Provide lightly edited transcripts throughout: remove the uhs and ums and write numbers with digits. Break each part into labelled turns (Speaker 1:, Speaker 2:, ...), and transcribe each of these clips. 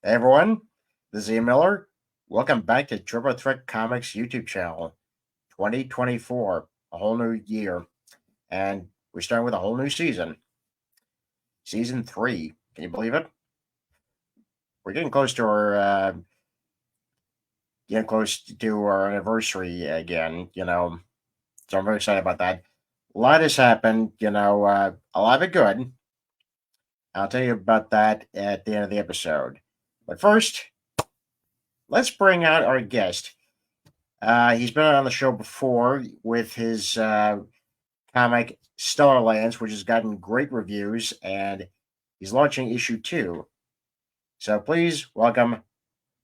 Speaker 1: Hey everyone, this is Ian Miller. Welcome back to Triple Threat Comics YouTube channel. 2024, a whole new year, and we're starting with a whole new season 3. Can you believe it? We're getting close to our anniversary again. So I'm very excited about that. A lot has happened. A lot of it good. I'll tell you about that at the end of the episode. But first, let's bring out our guest. He's been on the show before with his comic STELLARLANDS, which has gotten great reviews, and he's launching issue 2. So please welcome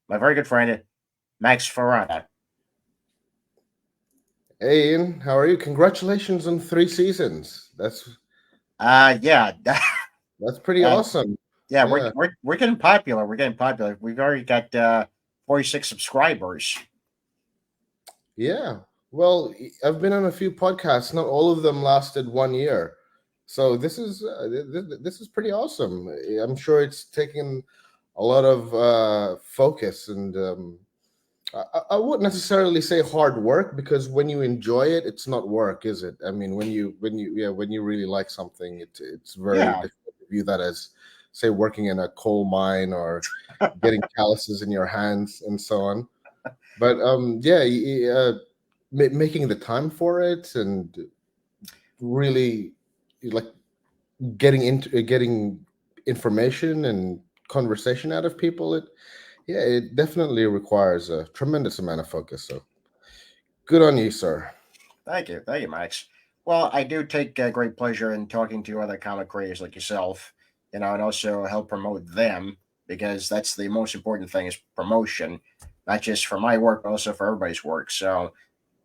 Speaker 1: my very good friend, Max Ferrada.
Speaker 2: Hey Ian, how are you? Congratulations on 3 seasons.
Speaker 1: Yeah,
Speaker 2: That's pretty
Speaker 1: uh,
Speaker 2: awesome.
Speaker 1: yeah, we're,
Speaker 2: Yeah,
Speaker 1: we're, we're getting popular. We're getting popular. We've already got 46 subscribers.
Speaker 2: yeah. Well, I've been on a few podcasts. Not all of them lasted 1 year, so this is pretty awesome. I'm sure it's taken a lot of focus, and I wouldn't necessarily say hard work because when you enjoy it, it's not work, is it? I mean, when you really like something, it's very
Speaker 1: Yeah,
Speaker 2: difficult to view that as, say, working in a coal mine or getting calluses in your hands and so on. But yeah, making the time for it and really like getting information and conversation out of people, it definitely requires a tremendous amount of focus. So good on you, sir.
Speaker 1: thank you, Max. Well, I do take great pleasure in talking to other comic creators like yourself, and also help promote them because that's the most important thing is promotion, not just for my work, but also for everybody's work. So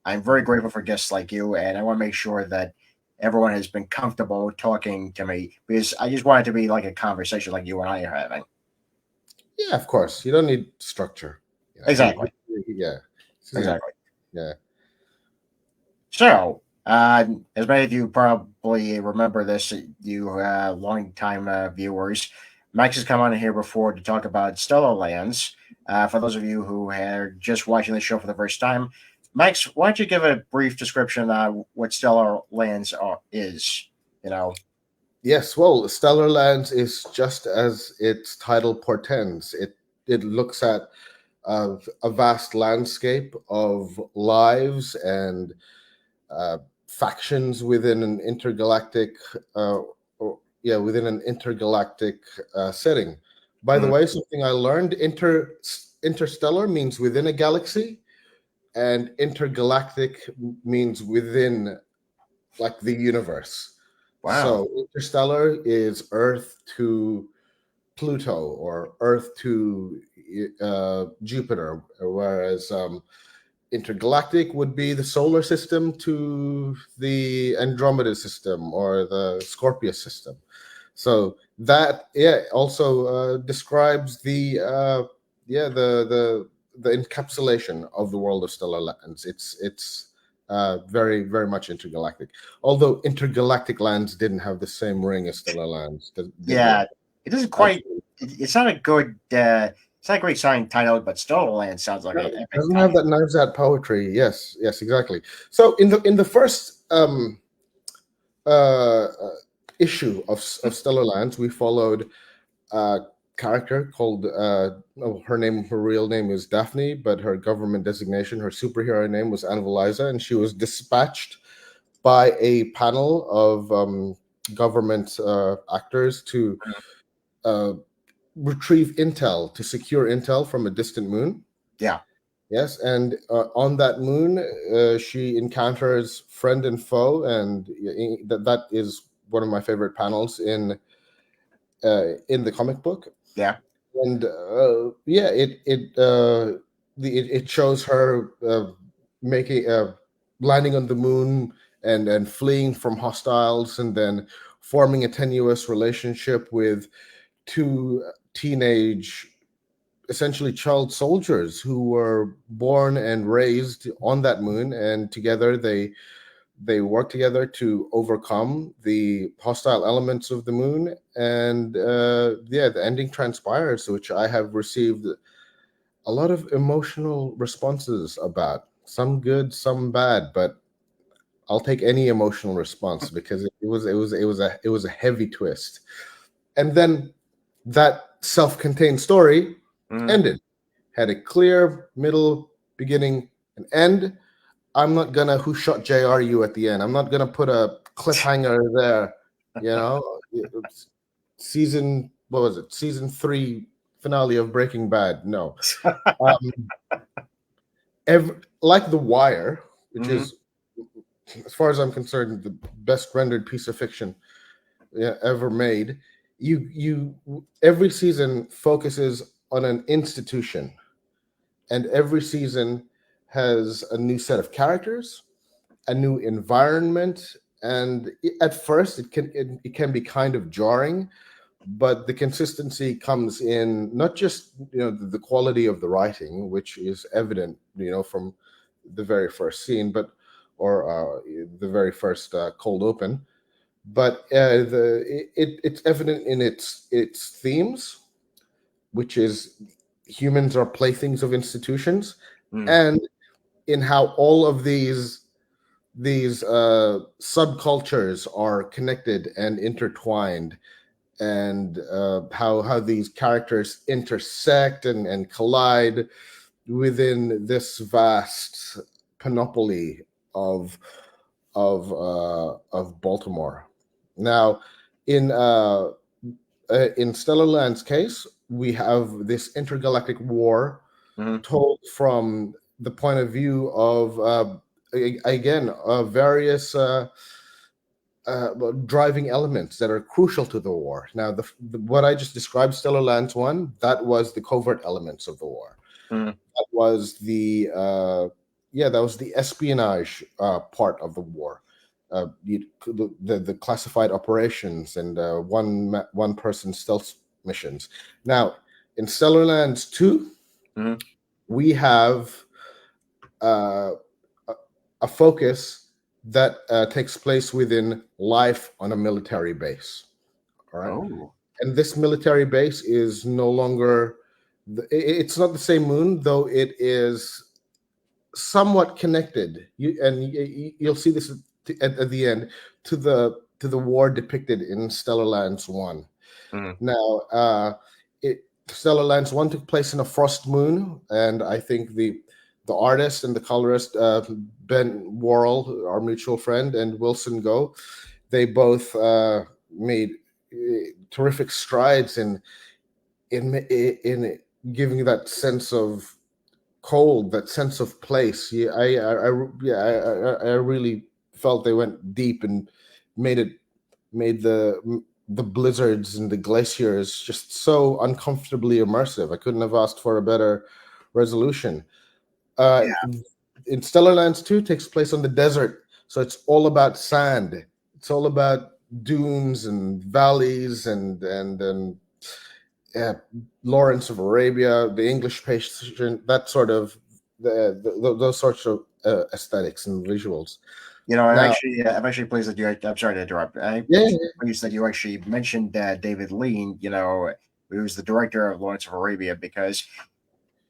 Speaker 1: I'm very grateful for guests like you, and I want to make sure that everyone has been comfortable talking to me because I just want it to be like a conversation like you and I are having.
Speaker 2: Yeah, of course. You don't need structure.
Speaker 1: Exactly,
Speaker 2: Yeah, this is
Speaker 1: exactly.
Speaker 2: yeah.
Speaker 1: So, as many of you probably remember this, you long-time viewers, Max has come on here before to talk about Stellar Lands. For those of you who are just watching the show for the first time, Max, why don't you give a brief description of what Stellar Lands is? You know,
Speaker 2: Yes, well, Stellar Lands is just as its title portends. It looks at a vast landscape of lives and factions within an intergalactic, within an intergalactic setting. By the
Speaker 1: mm,
Speaker 2: way, something I learned: interstellar means within a galaxy, and intergalactic means within like the universe.
Speaker 1: wow,
Speaker 2: So interstellar is Earth to Pluto or Earth to Jupiter, whereas intergalactic would be the solar system to the Andromeda system or the Scorpius system. So that also describes the encapsulation of the world of stellar lands. It's very very much intergalactic. Although intergalactic lands didn't have the same ring as stellar lands, did they?
Speaker 1: yeah, it doesn't quite.
Speaker 2: Absolutely.
Speaker 1: It's not a good. It's not a great sounding title, but Stellar Land sounds like
Speaker 2: No,
Speaker 1: an
Speaker 2: it
Speaker 1: epic
Speaker 2: doesn't have
Speaker 1: title.
Speaker 2: that knives out poetry. Yes, yes, exactly. So in the first uh, issue of Stellar Lands, we followed a character called her real name is Daphne, but her government designation, her superhero name was Anveliza, and she was dispatched by a panel of government actors to uh, retrieve intel, to secure intel from a distant moon.
Speaker 1: Yeah.
Speaker 2: Yes, and on that moon, she encounters friend and foe, and that is one of my favorite panels in the comic book.
Speaker 1: Yeah.
Speaker 2: And it shows her making landing on the moon and fleeing from hostiles, and then forming a tenuous relationship with two teenage, essentially child soldiers who were born and raised on that moon, and together They work together to overcome the hostile elements of the moon, and the ending transpires, which I have received a lot of emotional responses about. Some good, some bad, but I'll take any emotional response because it was a heavy twist. And then that self-contained story
Speaker 1: Mhm.
Speaker 2: ended, had a clear middle, beginning, and end. I'm not gonna who shot JRU at the end. I'm not gonna put a cliffhanger there. You know, season what was it? Season 3 finale of Breaking Bad. No, um, like The Wire, which
Speaker 1: Mhm.
Speaker 2: is, as far as I'm concerned, the best rendered piece of fiction, yeah, ever made. You every season focuses on an institution, and every season has a new set of characters, a new environment, and at first it can be kind of jarring, but the consistency comes in not just the quality of the writing, which is evident from the very first scene, but or the very first cold open, but it's evident in its themes, which is humans are playthings of institutions,
Speaker 1: Mhm.
Speaker 2: and in how all of these subcultures are connected and intertwined, and how these characters intersect and collide within this vast panoply of of Baltimore. Now, in Stellar Land's case, we have this intergalactic war
Speaker 1: Mhm.
Speaker 2: told from the point of view of again various driving elements that are crucial to the war. Now, what I just described, Stellar Lands 1, that was the covert elements of the war.
Speaker 1: Mhm.
Speaker 2: That was the espionage part of the war. The classified operations and one person stealth missions. Now, in Stellar Lands 2,
Speaker 1: Mhm.
Speaker 2: we have uh, a focus that takes place within life on a military base. All right,
Speaker 1: Oh.
Speaker 2: and this military base is no longer. It's not the same moon, though. It is somewhat connected. You'll see this at the end to the war depicted in Stellar Lands 1.
Speaker 1: Mhm.
Speaker 2: Now, Stellar Lands 1 took place in a frost moon, and I think the artist and the colorist, Ben Worrell, our mutual friend, and Wilson Go, they both made terrific strides in giving that sense of cold, that sense of place. Yeah, I really felt they went deep and made it made the blizzards and the glaciers just so uncomfortably immersive. I couldn't have asked for a better resolution. Uh,
Speaker 1: Yeah.
Speaker 2: in Stellar Lands 2 takes place on the desert, so it's all about sand. It's all about dunes and valleys and uh, Lawrence of Arabia, the English patient, that sort of those sorts of aesthetics and visuals. Now,
Speaker 1: I'm actually pleased that you. I'm sorry to interrupt. I'm
Speaker 2: yeah,
Speaker 1: actually pleased that you actually mentioned David Lean. Who was the director of Lawrence of Arabia, because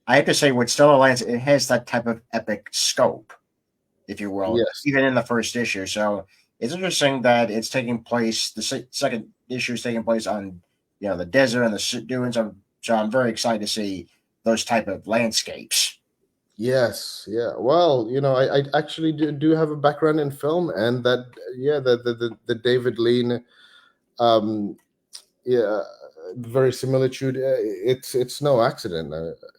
Speaker 1: I have to say, with Stellar Lands, it has that type of epic scope, if you will,
Speaker 2: yes,
Speaker 1: even in the first issue. So it's interesting that it's taking place. The second issue is taking place on, the desert and the dunes. So I'm very excited to see those type of landscapes.
Speaker 2: yes, yeah. Well, I actually do have a background in film, and that yeah, the David Lean, um, yeah, very similitude. It's no accident.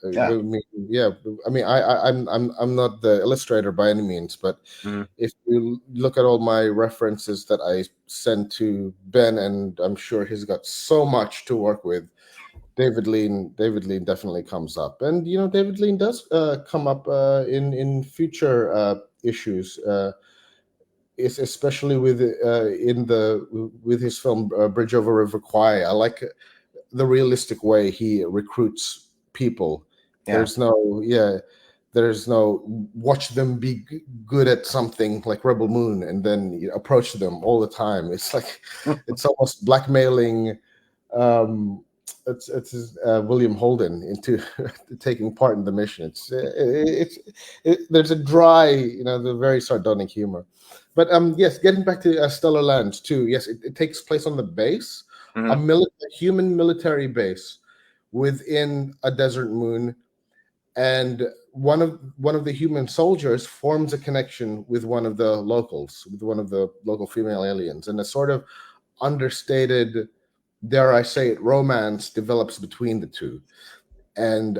Speaker 1: Yeah.
Speaker 2: I mean, yeah, I mean, I'm not the illustrator by any means, but
Speaker 1: Mhm.
Speaker 2: if you look at all my references that I sent to Ben, and I'm sure he's got so much to work with. David Lean definitely comes up, and David Lean does come up in future issues. Is especially with his film Bridge Over River Kwai. I like the realistic way he recruits people.
Speaker 1: Yeah.
Speaker 2: There's no, yeah. there's no watch them be good at something like Rebel Moon and then you approach them all the time. It's like it's almost blackmailing. Um, it's William Holden into taking part in the mission. There's a dry, the very sardonic humor. But yes, getting back to Stellar Lands too. Yes, it takes place on the base,
Speaker 1: Hmm.
Speaker 2: a human military base within a desert moon, and one of the human soldiers forms a connection with one of the locals, with one of the local female aliens, and a sort of understated, dare I say it, romance develops between the two. And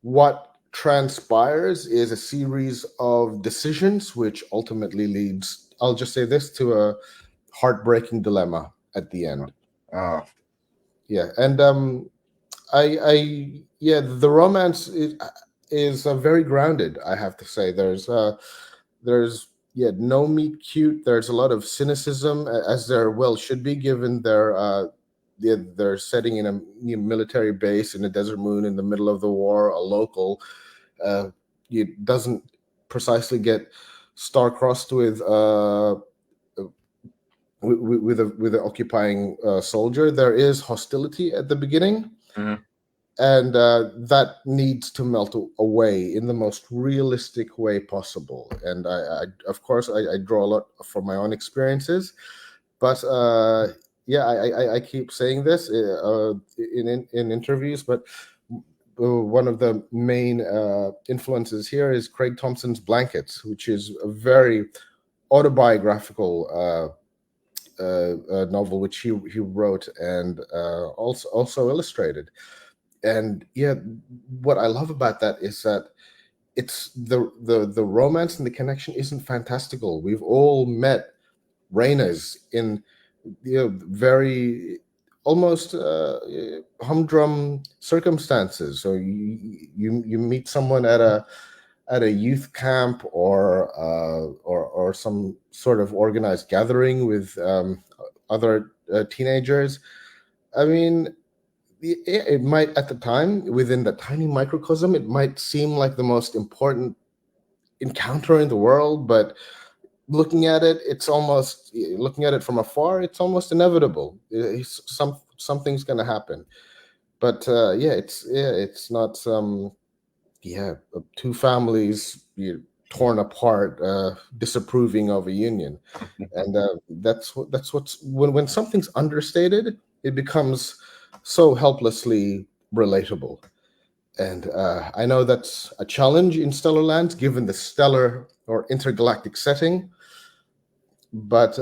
Speaker 2: what transpires is a series of decisions, which ultimately leads, I'll just say this, to a heartbreaking dilemma at the end.
Speaker 1: Oh,
Speaker 2: Yeah, and yeah, the romance is very grounded. I have to say, there's yeah, no meet cute. There's a lot of cynicism, as there well should be, given their setting in a military base in a desert moon in the middle of the war. A local it doesn't precisely get star-crossed with an occupying soldier. There is hostility at the beginning,
Speaker 1: hmm.
Speaker 2: and that needs to melt away in the most realistic way possible. And of course, I draw a lot from my own experiences, but yeah, I keep saying this in interviews, but one of the main influences here is Craig Thompson's Blankets, which is a very autobiographical novel which he wrote and also illustrated. And yeah, what I love about that is that it's the romance and the connection isn't fantastical. We've all met Rainas in very almost humdrum circumstances. So you meet someone at a youth camp or some sort of organized gathering with other teenagers. I mean, it might at the time, within that tiny microcosm, it might seem like the most important encounter in the world, but looking at it from afar, it's almost inevitable. Something's going to happen. But it's not two families torn apart, disapproving of a union. And that's what's when something's understated, it becomes so helplessly relatable. And I know that's a challenge in Stellar Lands, given the stellar or intergalactic setting. But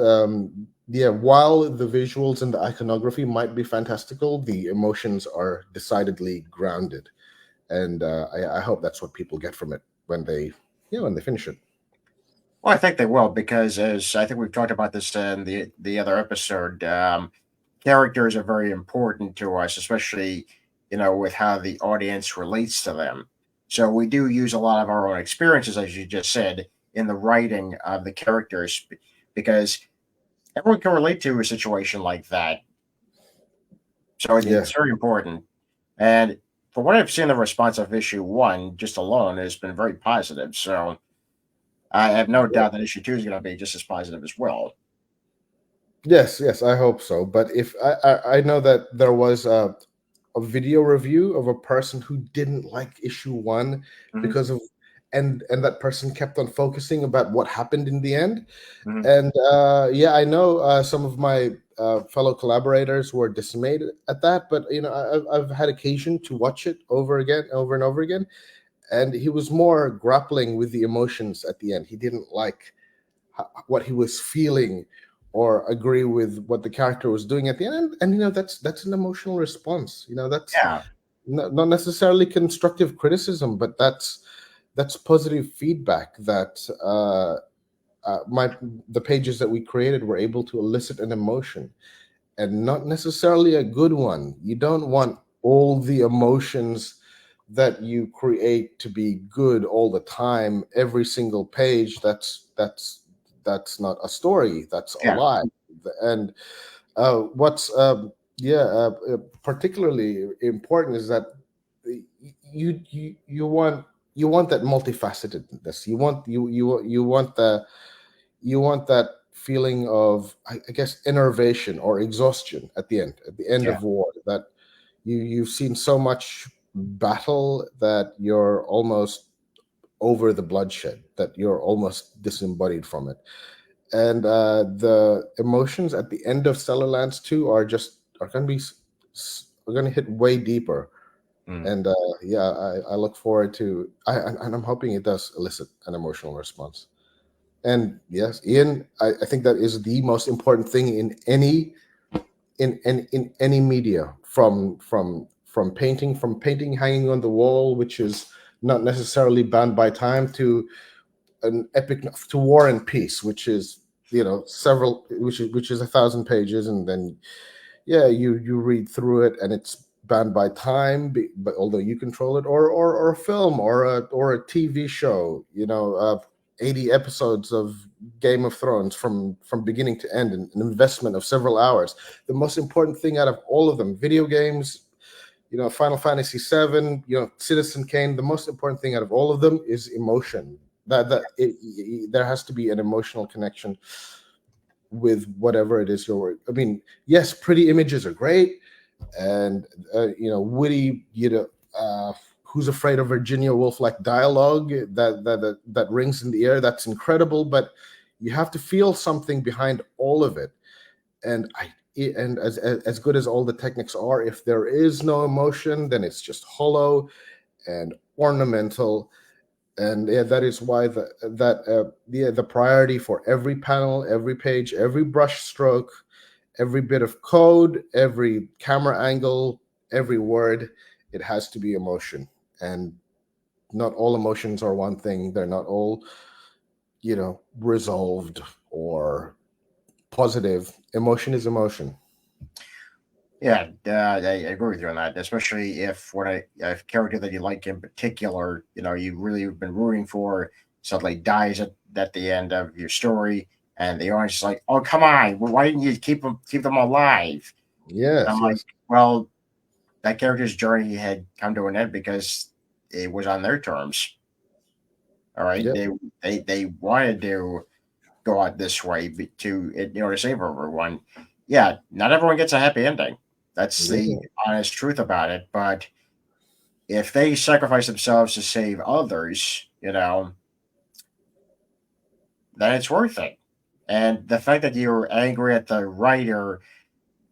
Speaker 2: yeah, while the visuals and the iconography might be fantastical, the emotions are decidedly grounded. And I hope that's what people get from it when they finish it.
Speaker 1: Well, I think they will because, as I think we've talked about this in the other episode, characters are very important to us, especially with how the audience relates to them. So we do use a lot of our own experiences, as you just said, in the writing of the characters, because everyone can relate to a situation like that. So
Speaker 2: Yeah.
Speaker 1: it's very important. And from what I've seen, the response of issue one just alone has been very positive. So I have no doubt that issue two is going to be just as positive as well.
Speaker 2: Yes, yes, I hope so. But if I know that there was a video review of a person who didn't like issue one
Speaker 1: Hmm.
Speaker 2: because of and that person kept on focusing about what happened in the end.
Speaker 1: Hmm.
Speaker 2: And yeah, I know some of my fellow collaborators were dismayed at that, but I've had occasion to watch it over and over again, and he was more grappling with the emotions at the end. He didn't like what he was feeling or agree with what the character was doing at the end, and that's an emotional response. That's
Speaker 1: Yeah,
Speaker 2: not necessarily constructive criticism, but that's positive feedback that my the pages that we created were able to elicit an emotion, and not necessarily a good one. You don't want all the emotions that you create to be good all the time, every single page. That's not a story. That's a
Speaker 1: yeah.
Speaker 2: lie. And what's yeah particularly important is that you want you want that multifacetedness. You want that feeling of, I guess, enervation or exhaustion at the end
Speaker 1: Yeah.
Speaker 2: of war. That you've seen so much battle that you're almost over the bloodshed, that you're almost disembodied from it. And the emotions at the end of Stellar Lands 2 are going to be are going to hit way deeper.
Speaker 1: Mm.
Speaker 2: And yeah, I look forward to and I'm hoping it does elicit an emotional response. And yes, Ian, I think that is the most important thing in any media, from painting hanging on the wall, which is not necessarily bound by time, to an epic, to War and Peace, which is, several, which is 1,000 pages, and then yeah, you read through it and it's bound by time, but although you control it, or a film, or a TV show, 80 episodes of Game of Thrones from beginning to end, an investment of several hours. The most important thing out of all of them, video games, Final Fantasy 7, Citizen Kane, the most important thing out of all of them is emotion. There has to be an emotional connection with whatever it is you're. I mean, yes, pretty images are great, and witty, who's afraid of Virginia Woolf like dialogue that rings in the air. That's incredible, but you have to feel something behind all of it. And as good as all the techniques are, if there is no emotion, then it's just hollow and ornamental. And yeah, that is why the priority for every panel, every page, every brush stroke, every bit of code, every camera angle, every word, it has to be emotion. And not all emotions are one thing. They're not all, resolved or positive. Emotion is emotion.
Speaker 1: Yeah, I agree with you on that. Especially if what a character that you like in particular, you really have been rooting for, suddenly dies at the end of your story, and the audience is like, "Oh, come on! Why didn't you keep them alive?" I'm
Speaker 2: Yes,
Speaker 1: like,
Speaker 2: yes.
Speaker 1: "Well, that character's journey had come to an end because it was on their terms. All right,
Speaker 2: Yeah.
Speaker 1: they wanted to go out this way to save everyone. Yeah, not everyone gets a happy ending. That's the
Speaker 2: Yeah.
Speaker 1: honest truth about it. But if they sacrifice themselves to save others, then it's worth it. And the fact that you're angry at the writer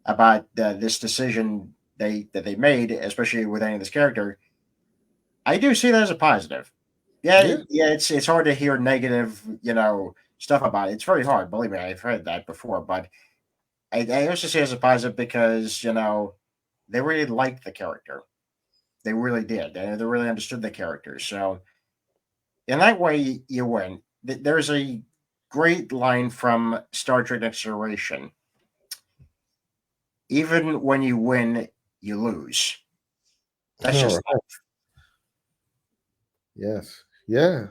Speaker 1: about this decision they made, especially with any of this character, I do see that as a positive. Yeah,
Speaker 2: Yeah.
Speaker 1: yeah, it's hard to hear negative, stuff about it. It's very hard. Believe me, I've heard that before. But I also see it as a positive because they really liked the character. They really did. They really understood the character. So in that way, you win. There's a great line from Star Trek Next Generation. Even when you win, you lose. That's
Speaker 2: All
Speaker 1: just
Speaker 2: right. Yes. Yeah.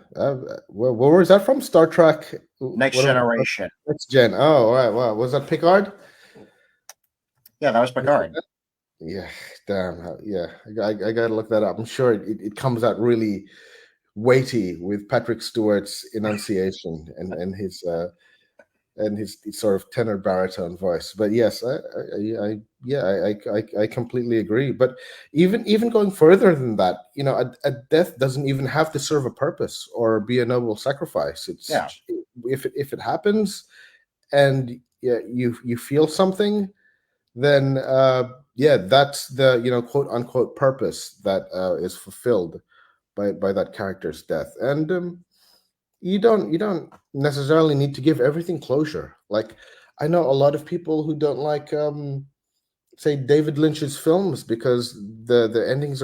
Speaker 2: Where was that from? Star Trek.
Speaker 1: Next
Speaker 2: What?
Speaker 1: Generation.
Speaker 2: Next Gen. Oh, all right. Wow. Was that Picard?
Speaker 1: Yeah, that was Picard.
Speaker 2: Yeah. Damn. Yeah. I got to look that up. I'm sure it comes out really weighty with Patrick Stewart's enunciation and his sort of tenor baritone voice. But yes, yeah, I completely agree. But even going further than that, a death doesn't even have to serve a purpose or be a noble sacrifice.
Speaker 1: Yeah,
Speaker 2: If it happens and yeah, you feel something, then yeah, that's the quote unquote purpose that is fulfilled by that character's death. And you don't necessarily need to give everything closure. Like, I know a lot of people who don't like say David Lynch's films because the endings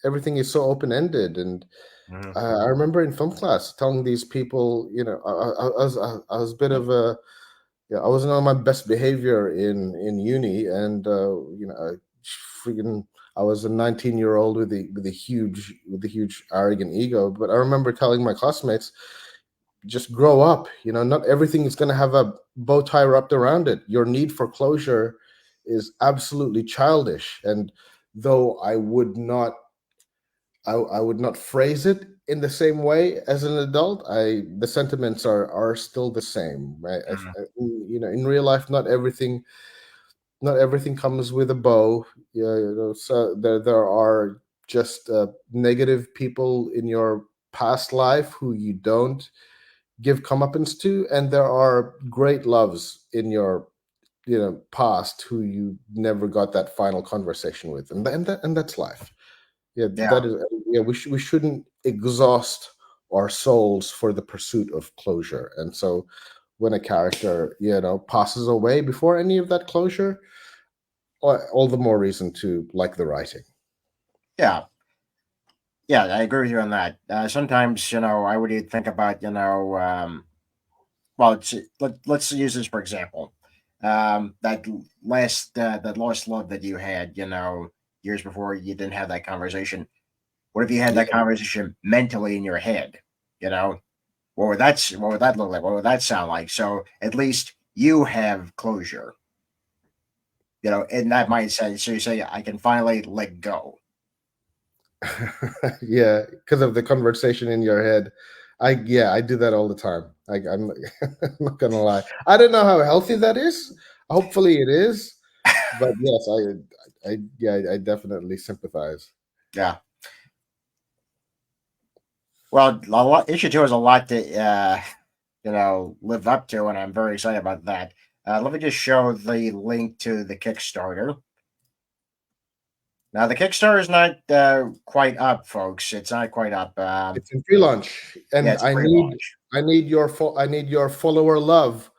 Speaker 2: everything is so open ended. And
Speaker 1: mhm.
Speaker 2: I remember in film class telling these people, I was a bit of a, yeah, I wasn't on my best behavior in uni. And freaking I was a 19-year-old with a huge arrogant ego. But I remember telling my classmates, just grow up. Not everything is going to have a bow tie wrapped around it. Your need for closure is absolutely childish. And though I would not I would not phrase it in the same way as an adult. The sentiments are still the same. Right?
Speaker 1: Mm,
Speaker 2: In real life, not everything comes with a bow. Yeah, so there are just negative people in your past life who you don't give comeuppance to, and there are great loves in your past who you never got that final conversation with, and that's life. Yeah,
Speaker 1: yeah,
Speaker 2: that is. Yeah, we shouldn't exhaust our souls for the pursuit of closure. And so, when a character passes away before any of that closure, all the more reason to like the writing.
Speaker 1: yeah, yeah. I agree with you on that. Sometimes, I would even think about, well, let's use this for example. That lost love that you had, years before you didn't have that conversation. What if you had that
Speaker 2: Yeah.
Speaker 1: conversation mentally in your head? You know, what would that look like? What would that sound like? So at least you have closure, in that mindset. So you say, I can finally let go.
Speaker 2: Yeah, because of the conversation in your head. I do that all the time. I'm, I'm not gonna lie. I don't know how healthy that is. Hopefully, it is. But yes, I definitely sympathize.
Speaker 1: Yeah. Well, issue two is a lot to live up to, and I'm very excited about that. Let me just show the link to the Kickstarter. Now, the Kickstarter is not quite up, folks. It's not quite up.
Speaker 2: It's in pre-launch,
Speaker 1: Yeah,
Speaker 2: and
Speaker 1: it's pre-launch.
Speaker 2: I need your follower love.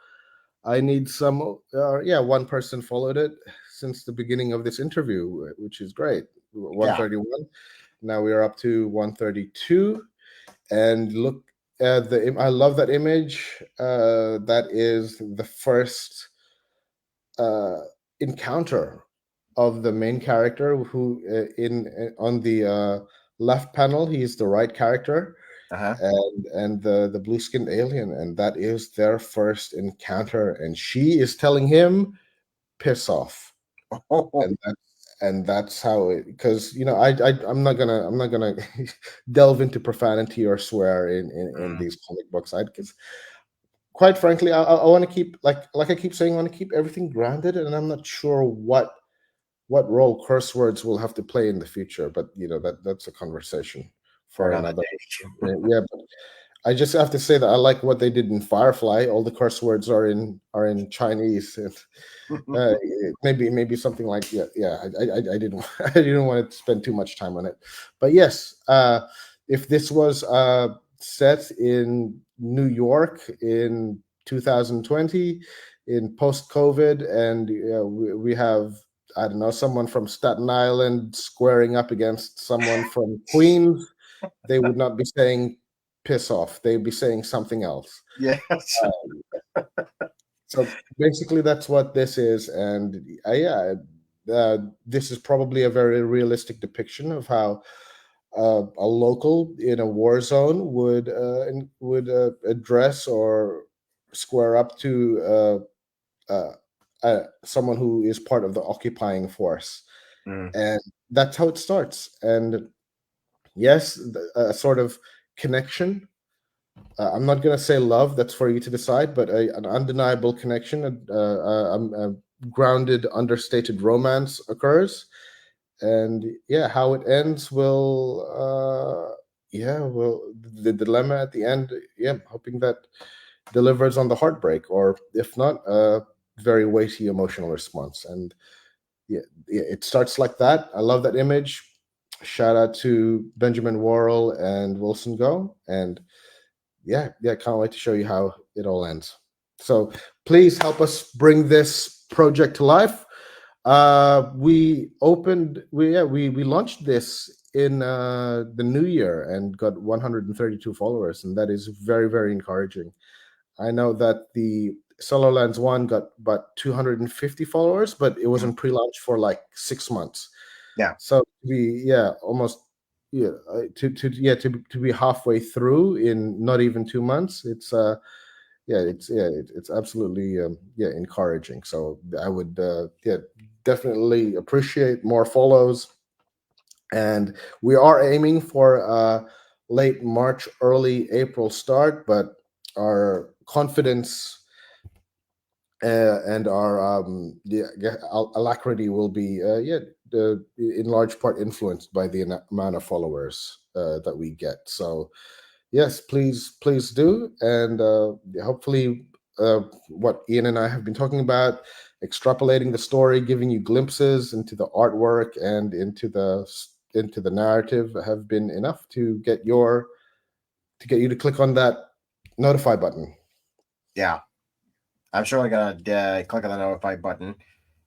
Speaker 2: I need some. Yeah, one person followed it since the beginning of this interview, which is great.
Speaker 1: Yeah.
Speaker 2: 131. Now we are up to 132, and look at I love that image. That is the first uh, encounter of the main character, who in on the left panel, he's the right character,
Speaker 1: Uh huh.
Speaker 2: and the blue skinned alien, and that is their first encounter, and she is telling him piss off. And that's how it, because I'm not gonna delve into profanity or swear in these comic books. I Because quite frankly, I want to keep, like I keep saying, I want to keep everything grounded, and I'm not sure what role curse words will have to play in the future. But that's a conversation
Speaker 1: For
Speaker 2: for
Speaker 1: another
Speaker 2: another.
Speaker 1: day.
Speaker 2: Yeah, but I just have to say that I like what they did in Firefly. All the curse words are in Chinese. And, maybe something like, I didn't I didn't want to spend too much time on it, but yes, if this was set in New York in 2020, in post COVID, and we have, I don't know, someone from Staten Island squaring up against someone from Queens, they would not be saying piss off. They'd be saying something else.
Speaker 1: Yes.
Speaker 2: So basically, that's what this is, and yeah, this is probably a very realistic depiction of how a local in a war zone would address or square up to someone who is part of the occupying force,
Speaker 1: Mm,
Speaker 2: and that's how it starts. And yes, a sort of connection. I'm not going to say love, that's for you to decide, but an undeniable connection, a grounded, understated romance occurs. And yeah, how it ends will, the dilemma at the end, yeah, hoping that delivers on the heartbreak, or if not, a very weighty emotional response. And yeah, it starts like that. I love that image. Shout out to Benjamin Worrell and Wilson Go. And yeah, can't wait to show you how it all ends. So please help us bring this project to life. We launched this in the new year and got 132 followers, and that is very, very encouraging. I know that the STELLARLANDS one got about 250 followers, but it was
Speaker 1: mm,
Speaker 2: in pre-launch for like 6 months.
Speaker 1: yeah.
Speaker 2: So almost, to be halfway through in not even 2 months, it's absolutely encouraging. So I would definitely appreciate more follows, and we are aiming for late March, early April start. But our confidence and our alacrity will be in large part influenced by the amount of followers that we get. So yes, please do, and hopefully, what Ian and I have been talking about, extrapolating the story, giving you glimpses into the artwork and into the narrative, have been enough to get you to click on that notify button.
Speaker 1: Yeah, I'm certainly gonna click on the notify button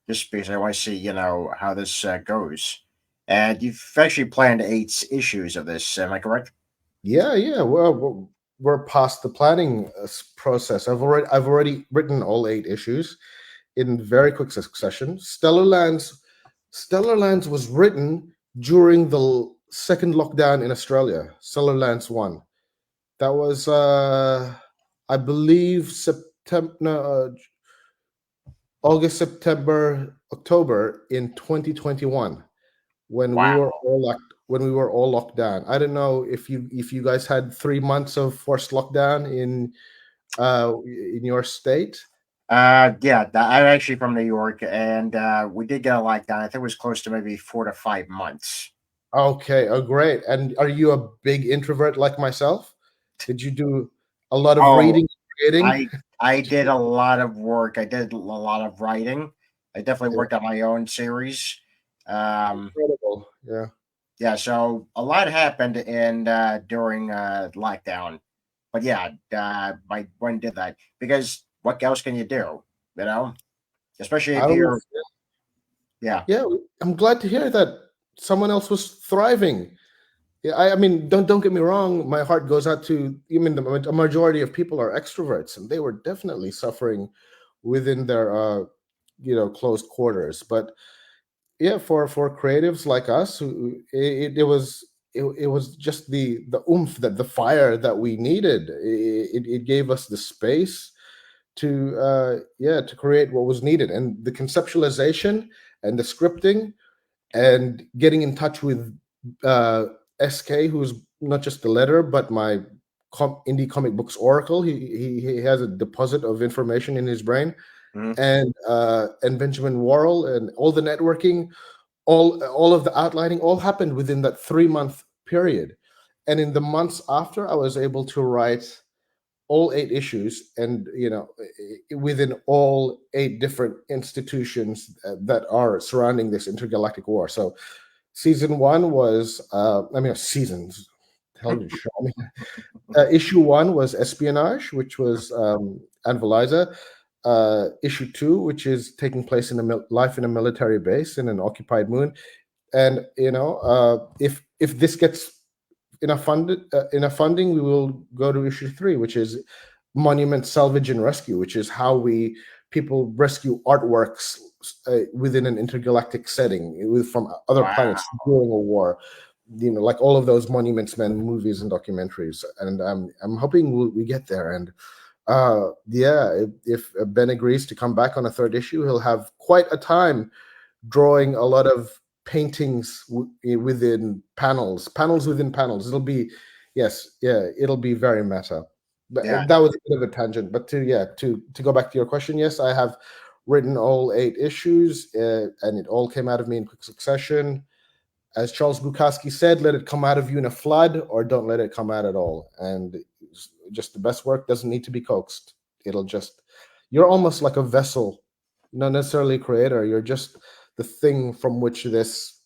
Speaker 1: just because I want to see, how this goes. And you've actually planned 8 issues of this, am I correct?
Speaker 2: Yeah. Well, we're past the planning process. I've already written all 8 issues in very quick succession. Stellarlands was written during the second lockdown in Australia. Stellarlands 1. That was I believe September, no, August, September, October in 2021, when we were
Speaker 1: Wow.
Speaker 2: all locked down. I don't know if you guys had 3 months of forced lockdown in your state.
Speaker 1: Yeah, I'm actually from New York, and we did get a lockdown. I think it was close to maybe 4 to 5 months.
Speaker 2: Okay, oh great. And are you a big introvert like myself? Did you do a lot of
Speaker 1: Oh,
Speaker 2: reading and creating?
Speaker 1: I did a lot of work. I did a lot of writing. I definitely
Speaker 2: Yeah,
Speaker 1: worked on my own series. Um,
Speaker 2: incredible. Yeah.
Speaker 1: yeah, so a lot happened in during lockdown. But yeah, my one did that because what else can you do? You know, especially
Speaker 2: I
Speaker 1: if you're
Speaker 2: was
Speaker 1: yeah.
Speaker 2: Yeah, I'm glad to hear that someone else was thriving. Yeah, I mean, don't get me wrong. My heart goes out to, I mean, a majority of people are extroverts, and they were definitely suffering within their closed quarters. But yeah, for creatives like us, it was just the oomph, that the fire that we needed. It gave us the space to to create what was needed, and the conceptualization and the scripting and getting in touch with uh, SK, who's not just the letter, but my indie comic books oracle. He has a deposit of information in his brain,
Speaker 1: Mhm.
Speaker 2: and Benjamin Worrell, and all the networking, all of the outlining, all happened within that 3 month period. And in the months after, I was able to write all 8 issues, and within all 8 different institutions that are surrounding this intergalactic war. So season one was seasons, television show. Issue one was espionage, which was Anne Veliza. Issue two, which is taking place in life in a military base in an occupied moon. And if this gets enough funding, we will go to issue three, which is monument salvage and rescue, which is how people rescue artworks within an intergalactic setting from other
Speaker 1: Wow.
Speaker 2: planets during a war. Like all of those Monuments Men movies and documentaries. And I'm hoping we get there. And if Ben agrees to come back on a third issue, he'll have quite a time drawing a lot of paintings within panels within panels. It'll be, yes, yeah, it'll be very meta. But
Speaker 1: Yeah.
Speaker 2: that was a bit of a tangent. But to go back to your question, yes, I have written all 8 issues, and it all came out of me in quick succession. As Charles Bukowski said, let it come out of you in a flood, or don't let it come out at all. And just the best work doesn't need to be coaxed. It'll just, you're almost like a vessel, not necessarily a creator. You're just the thing from which this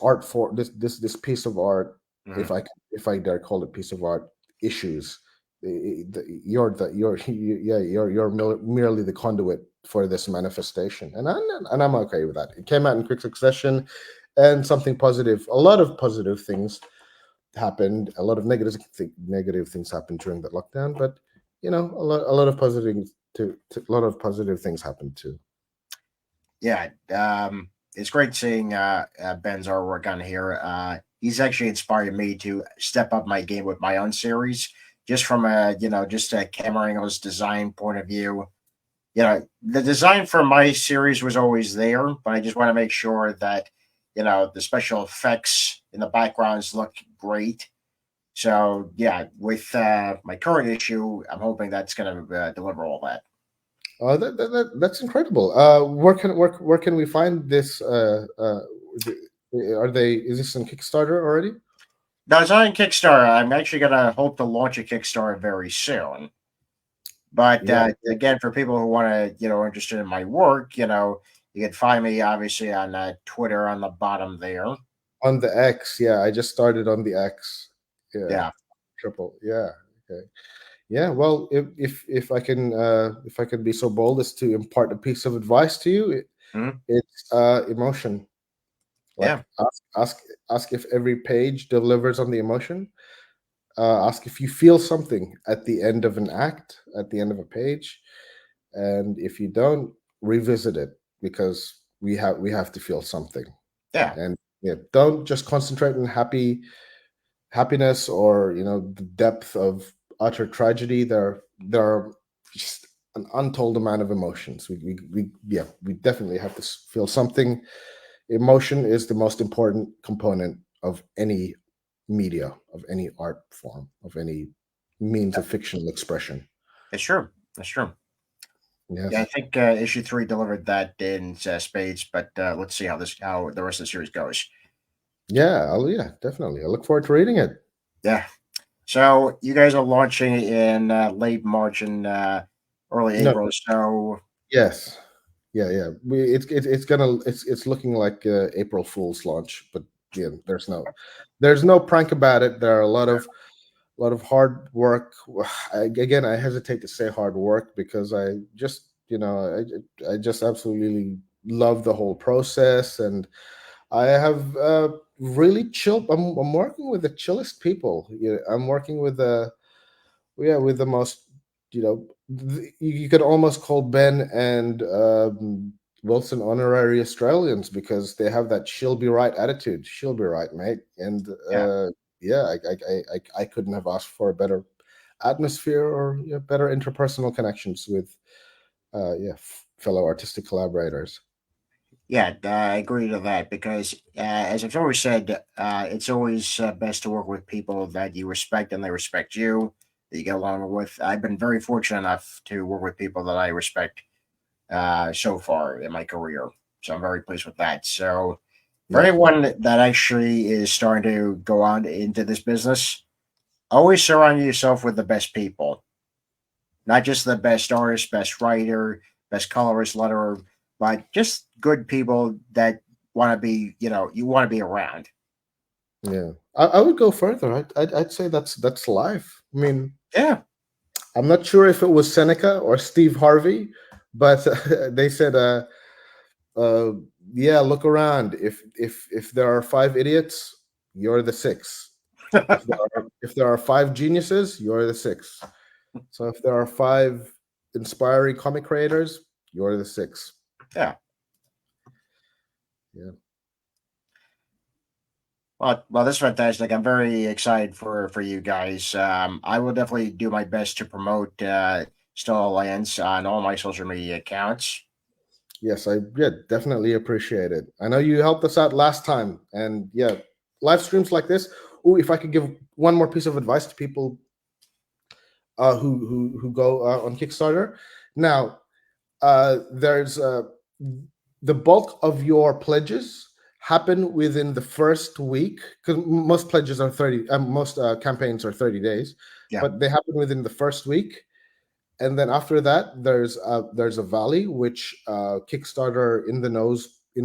Speaker 2: art for this piece of art,
Speaker 1: Mhm.
Speaker 2: if I dare call it piece of art, issues. You're merely the conduit for this manifestation, and I'm okay with that. It came out in quick succession, and something positive. A lot of positive things happened. A lot of negative things happened during that lockdown, but a lot of a lot of positive things happened too.
Speaker 1: Yeah. It's great seeing Ben's artwork on here. He's actually inspired me to step up my game with my own series, just from a just a camera angles design point of view. The design for my series was always there, but I just want to make sure that the special effects in the backgrounds look great. So yeah, with my current issue, I'm hoping that's going to deliver all that.
Speaker 2: That's incredible. Where can we find this? Are they? Is this on Kickstarter already?
Speaker 1: Now it's on Kickstarter. I'm actually going to hope to launch a Kickstarter very soon. But
Speaker 2: Yeah,
Speaker 1: again, for people who want to, interested in my work, you can find me obviously on Twitter on the bottom there.
Speaker 2: on the X. Yeah, I just started on the X. Yeah,
Speaker 1: Yeah.
Speaker 2: triple. Yeah. Okay. Yeah. Well, if I can be so bold as to impart a piece of advice to you,
Speaker 1: Mhm.
Speaker 2: it's emotion.
Speaker 1: Yeah.
Speaker 2: Like ask if every page delivers on the emotion. Ask if you feel something at the end of an act, at the end of a page, and if you don't, revisit it, because we have to feel something.
Speaker 1: Yeah.
Speaker 2: And yeah, don't just concentrate on happiness, or the depth of utter tragedy. There are just an untold amount of emotions. We definitely have to feel something. Emotion is the most important component of any media, of any art form, of any means of fictional expression.
Speaker 1: It's true. It's true. Yeah, I
Speaker 2: Yes.
Speaker 1: think issue 3 delivered that in spades, but let's see how the rest of the series goes.
Speaker 2: Yeah, definitely. I look forward to reading it.
Speaker 1: Yeah. So you guys are launching in late March and early
Speaker 2: No,
Speaker 1: April. So
Speaker 2: yes. Yeah. It's looking like April Fool's launch, but yeah, there's no prank about it. There are a lot of hard work. Again, I hesitate to say hard work, because I just absolutely love the whole process, and I have really chill. I'm working with the chillest people. I'm working with with the most, you could almost call Ben and Wilson honorary Australians, because they have that "she'll be right" attitude. She'll be right, mate. And
Speaker 1: yeah,
Speaker 2: yeah, I couldn't have asked for a better atmosphere, or better interpersonal connections with fellow artistic collaborators.
Speaker 1: yeah, I agree to that because as I've always said, it's always best to work with people that you respect and they respect you, that you get along with. I've been very fortunate enough to work with people that I respect so far in my career. So I'm very pleased with that. So for
Speaker 2: Yeah,
Speaker 1: anyone that actually is starting to go on into this business, always surround yourself with the best people, not just the best artist, best writer, best colorist, letterer, but just good people that want to be, you want to be around.
Speaker 2: yeah. I would go further. I'd say that's life. I mean,
Speaker 1: Yeah.
Speaker 2: I'm not sure if it was Seneca or Steve Harvey, but they said, uh, "Yeah, look around. If there are five idiots, you're the sixth. If there are five geniuses, you're the sixth. So if there are five inspiring comic creators, you're the sixth."
Speaker 1: Yeah.
Speaker 2: Yeah.
Speaker 1: Well, this is fantastic. I'm very excited for you guys. I will definitely do my best to promote Stella Lands on all my social media accounts.
Speaker 2: Yes, I definitely appreciate it. I know you helped us out last time, and yeah, live streams like this. Oh, if I could give one more piece of advice to people who go on Kickstarter. Now, there's the bulk of your pledges happen within the first week, because most pledges are 30. Most campaigns are 30 days,
Speaker 1: Yeah.
Speaker 2: but they happen within the first week. And then after that, there's a valley, which Kickstarter in the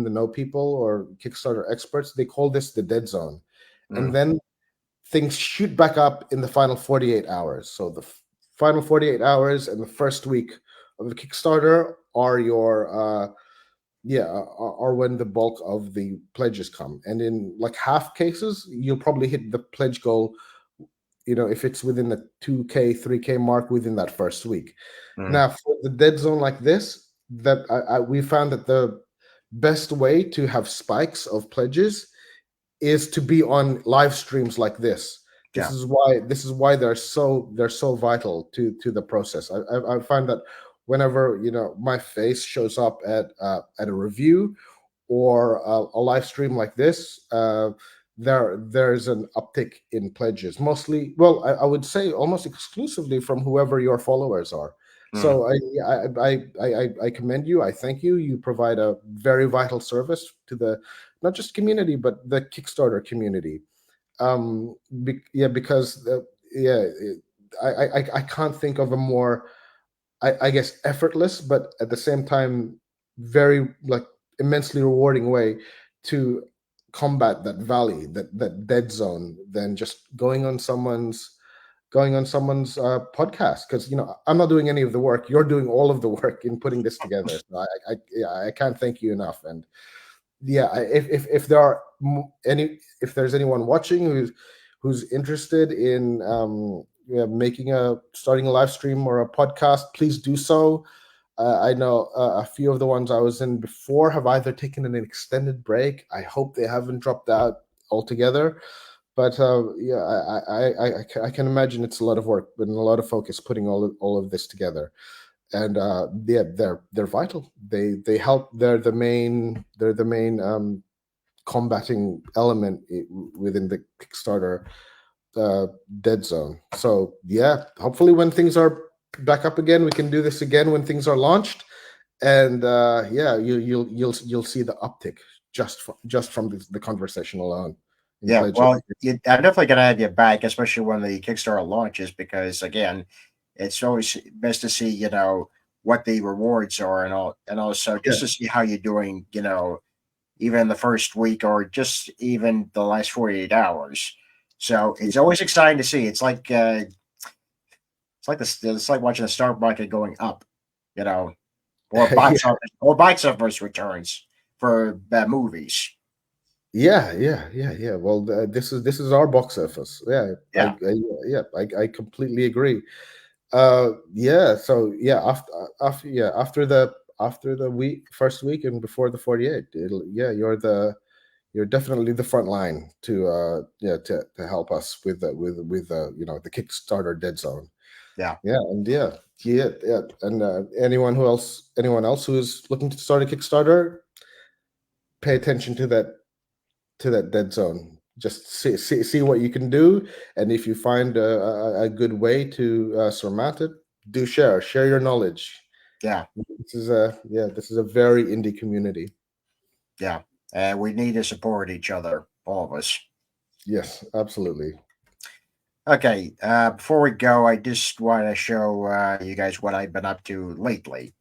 Speaker 2: know people, or Kickstarter experts, they call this the dead zone. And
Speaker 1: Mm,
Speaker 2: then things shoot back up in the final 48 hours. So the final 48 hours and the first week of the Kickstarter are your are when the bulk of the pledges come. And in like half cases, you'll probably hit the pledge goal, if it's within the 2K, 3K mark within that first week.
Speaker 1: mm,
Speaker 2: Now, for the dead zone like this, that we found that the best way to have spikes of pledges is to be on live streams like this. This
Speaker 1: yeah.
Speaker 2: is why they're so vital to the process. I find that whenever my face shows up at a review, or a live stream like this, there's an uptick in pledges. Mostly, well, I would say almost exclusively from whoever your followers are.
Speaker 1: Mm.
Speaker 2: So I commend you. I thank you. You provide a very vital service to the not just community but the Kickstarter community. Yeah, because yeah, I can't think of a more I guess effortless, but at the same time, very like immensely rewarding way to combat that valley, that dead zone, than just going on someone's podcast. Because I'm not doing any of the work. You're doing all of the work in putting this together. So yeah, I can't thank you enough. And yeah, if there are if there's anyone watching who's interested in yeah, starting a live stream or a podcast, please do so. I know a few of the ones I was in before have either taken an extended break. I hope they haven't dropped out altogether. But yeah, I can imagine it's a lot of work and a lot of focus putting all of this together. And yeah, they're vital. They help. They're the main combating element within the Kickstarter uh, dead zone. So yeah, hopefully when things are back up again, we can do this again when things are launched. And yeah, you'll see the uptick just from the conversation alone in
Speaker 1: Yeah,
Speaker 2: pledges.
Speaker 1: well, I'm definitely going to have you back, especially when the Kickstarter launches, because again, it's always best to see, what the rewards are and also
Speaker 2: Yeah,
Speaker 1: just to see how you're doing, even the first week or just even the last 48 hours. So it's always exciting to see. It's like watching the stock market going up, you know,
Speaker 2: yeah,
Speaker 1: or box office returns for movies.
Speaker 2: yeah. Well, this is our box office. Yeah,
Speaker 1: Yeah,
Speaker 2: I completely agree. Yeah, so yeah, after the first week and before the 48, yeah, you're definitely the front line to yeah, to help us with the Kickstarter dead zone.
Speaker 1: yeah,
Speaker 2: Yeah, and yeah, and anyone else who's looking to start a Kickstarter, pay attention to that dead zone. Just see what you can do, and if you find a good way to surmount it, do share your knowledge.
Speaker 1: yeah,
Speaker 2: This is a very indie community.
Speaker 1: yeah. And we need to support each other, all of us.
Speaker 2: Yes, absolutely.
Speaker 1: Okay, before we go, I just want to show you guys what I've been up to lately.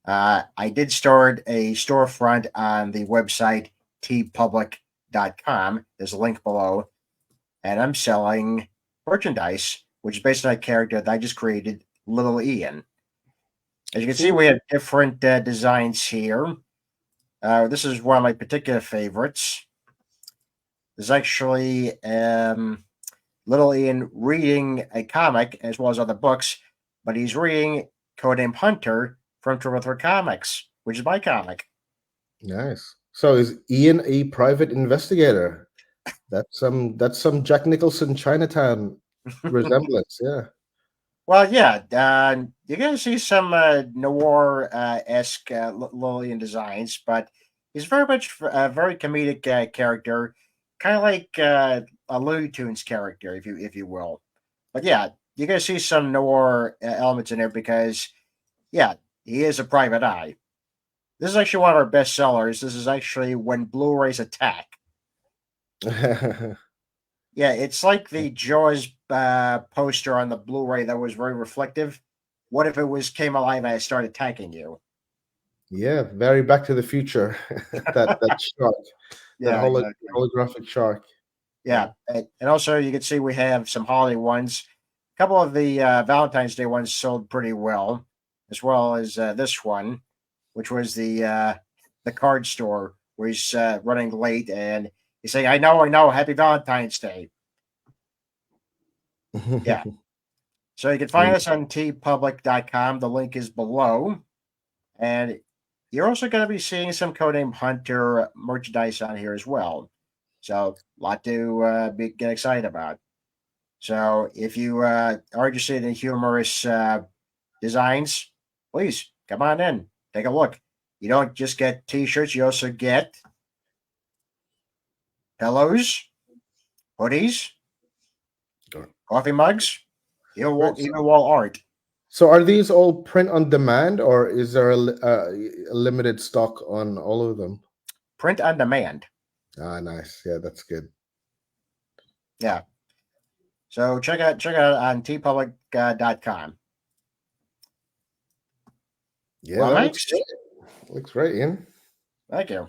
Speaker 1: I did start a storefront on the website tpublic.com. There's a link below, and I'm selling merchandise, which is based on a character that I just created, Little Ian. As you can see,
Speaker 2: Cool.
Speaker 1: we have different designs here. This is one of my particular favorites. There's actually Little Ian reading a comic as well as other books, but he's reading Codename Hunter from True Comics, which is my comic.
Speaker 2: Nice. So is Ian a private investigator? That's some Jack Nicholson Chinatown resemblance. Yeah.
Speaker 1: Well, yeah, you're going to see some noir esque Lillian designs, but he's very much a very comedic character, kind of like a Looney Tunes character, if you will. But yeah, you're going to see some noir elements in there because, yeah, he is a private eye. This is actually one of our best sellers. This is actually When Blu-rays Attack. Yeah, it's like the Jaws poster on the Blu-ray that was very reflective. What if it was came alive and I started attacking you?
Speaker 2: Yeah, very Back to the Future. That shark, that
Speaker 1: Yeah, exactly.
Speaker 2: holographic shark. Yeah.
Speaker 1: Yeah, and also you can see we have some holiday ones. A couple of the Valentine's Day ones sold pretty well as this one, which was the card store where he's running late and he's saying, I know, Happy Valentine's Day." Yeah. So you can find us on tpublic.com. The link is below. And you're also going to be seeing some Codename Hunter merchandise on here as well. So a lot to get excited about. So if you are interested in humorous designs, please come on in, take a look. You don't just get T-shirts; you also get pillows, hoodies,
Speaker 2: Right.
Speaker 1: coffee mugs,
Speaker 2: Right.
Speaker 1: even wall art.
Speaker 2: So are these all print on demand, or is there a limited stock on all of them?
Speaker 1: Print on demand.
Speaker 2: Ah, nice. Yeah, that's good.
Speaker 1: Yeah. So check it out on tpublic.com.
Speaker 2: Yeah,
Speaker 1: Well,
Speaker 2: that looks
Speaker 1: Max,
Speaker 2: great. Looks great, Ian.
Speaker 1: thank you.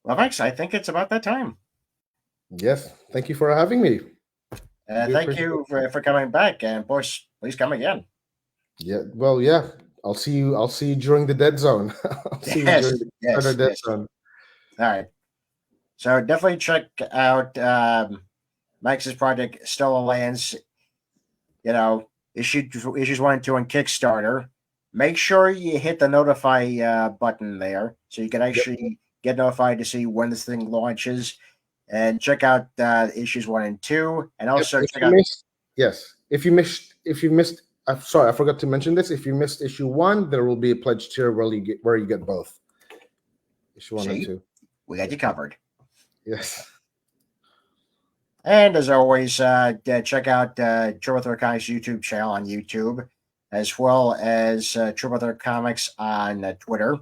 Speaker 1: Well, Max, I think it's about that time.
Speaker 2: Yes, thank you for having me. Do
Speaker 1: Thank
Speaker 2: appreciate
Speaker 1: you
Speaker 2: it.
Speaker 1: for coming back, and of course, please come again.
Speaker 2: Yeah, well, yeah. I'll see you. I'll see you during the dead zone. I'll see you during
Speaker 1: Yes,
Speaker 2: the Kickstarter
Speaker 1: yes,
Speaker 2: dead
Speaker 1: yes.
Speaker 2: zone.
Speaker 1: All right. So definitely check out Max's project, Stellar Lands. You know, issues 1 and 2 on Kickstarter. Make sure you hit the notify button there so you can
Speaker 2: Yep.
Speaker 1: actually get notified to see when this thing launches. And check out issues 1 and 2, and
Speaker 2: Yep.
Speaker 1: also
Speaker 2: If
Speaker 1: check
Speaker 2: you
Speaker 1: out.
Speaker 2: missed, yes. If you missed, I'm sorry, I forgot to mention this. If you missed issue one, there will be a pledge tier where you get both issue one and
Speaker 1: See,
Speaker 2: two.
Speaker 1: we got
Speaker 2: Yeah.
Speaker 1: you covered.
Speaker 2: Yes.
Speaker 1: And as always, check out Triple Threat Comics YouTube channel on YouTube, as well as Triple Threat Comics on Twitter,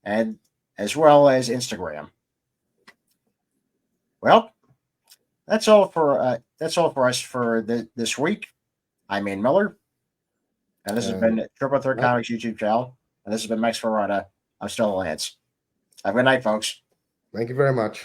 Speaker 1: and as well as Instagram. Well, that's all for us for this week. I'm Ian Miller, and this has
Speaker 2: And
Speaker 1: been Triple Threat Comics YouTube channel, and this has been Max Ferrada of STELLARLANDS. Have a good night, folks.
Speaker 2: thank you very much.